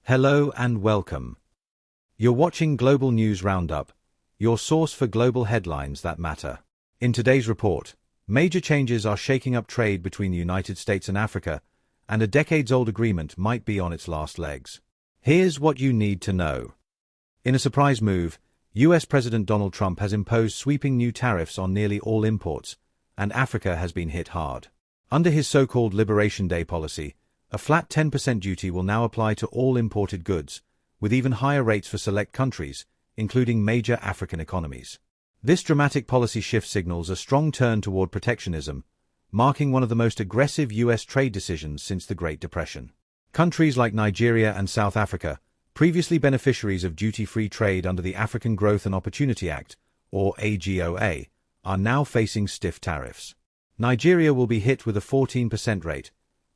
Hello and welcome. You're watching Global News Roundup, your source for global headlines that matter. In today's report, major changes are shaking up trade between the United States and Africa, and a decades-old agreement might be on its last legs. Here's what you need to know. In a surprise move, U.S. President Donald Trump has imposed sweeping new tariffs on nearly all imports, and Africa has been hit hard. Under his so-called Liberation Day policy, a flat 10% duty will now apply to all imported goods, with even higher rates for select countries, including major African economies. This dramatic policy shift signals a strong turn toward protectionism, marking one of the most aggressive U.S. trade decisions since the Great Depression. Countries like Nigeria and South Africa, previously beneficiaries of duty-free trade under the African Growth and Opportunity Act, or AGOA, are now facing stiff tariffs. Nigeria will be hit with a 14% rate,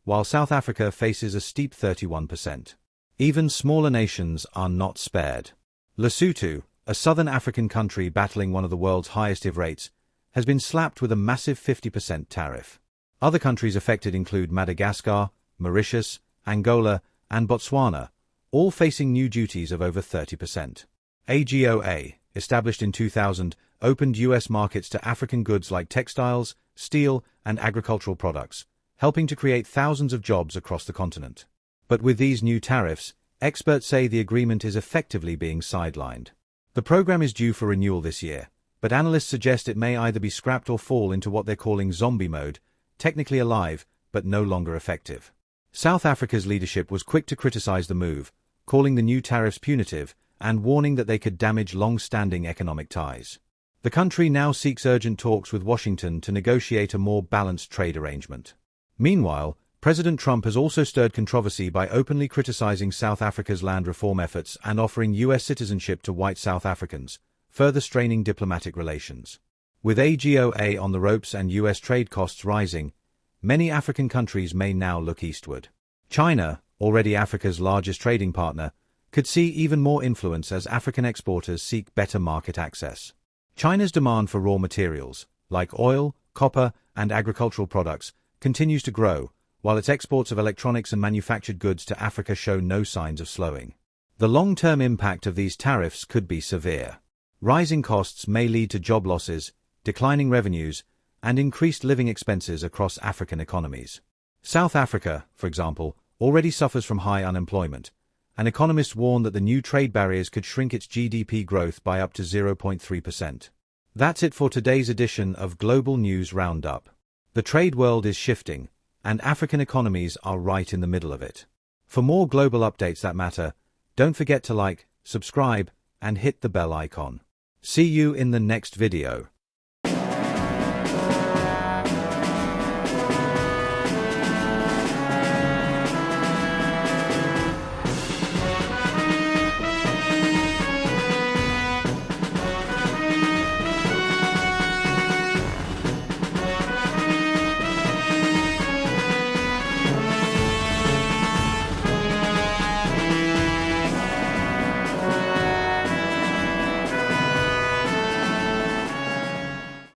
while South Africa faces a steep 31%. Even smaller nations are not spared. Lesotho, a southern African country battling one of the world's highest IV rates, has been slapped with a massive 50% tariff. Other countries affected include Madagascar, Mauritius, Angola, and Botswana, all facing new duties of over 30%. AGOA, established in 2000, opened U.S. markets to African goods like textiles, steel, and agricultural products, helping to create thousands of jobs across the continent. But with these new tariffs, experts say the agreement is effectively being sidelined. The program is due for renewal this year, but analysts suggest it may either be scrapped or fall into what they're calling zombie mode, technically alive, but no longer effective. South Africa's leadership was quick to criticize the move, calling the new tariffs punitive and warning that they could damage long-standing economic ties. The country now seeks urgent talks with Washington to negotiate a more balanced trade arrangement. Meanwhile, President Trump has also stirred controversy by openly criticizing South Africa's land reform efforts and offering U.S. citizenship to white South Africans, further straining diplomatic relations. With AGOA on the ropes and U.S. trade costs rising, many African countries may now look eastward. China, already Africa's largest trading partner, could see even more influence as African exporters seek better market access. China's demand for raw materials, like oil, copper, and agricultural products, continues to grow, while its exports of electronics and manufactured goods to Africa show no signs of slowing. The long-term impact of these tariffs could be severe. Rising costs may lead to job losses, declining revenues, and increased living expenses across African economies. South Africa, for example, already suffers from high unemployment, and economists warn that the new trade barriers could shrink its GDP growth by up to 0.3%. That's it for today's edition of Global News Roundup. The trade world is shifting, and African economies are right in the middle of it. For more global updates that matter, don't forget to like, subscribe, and hit the bell icon. See you in the next video.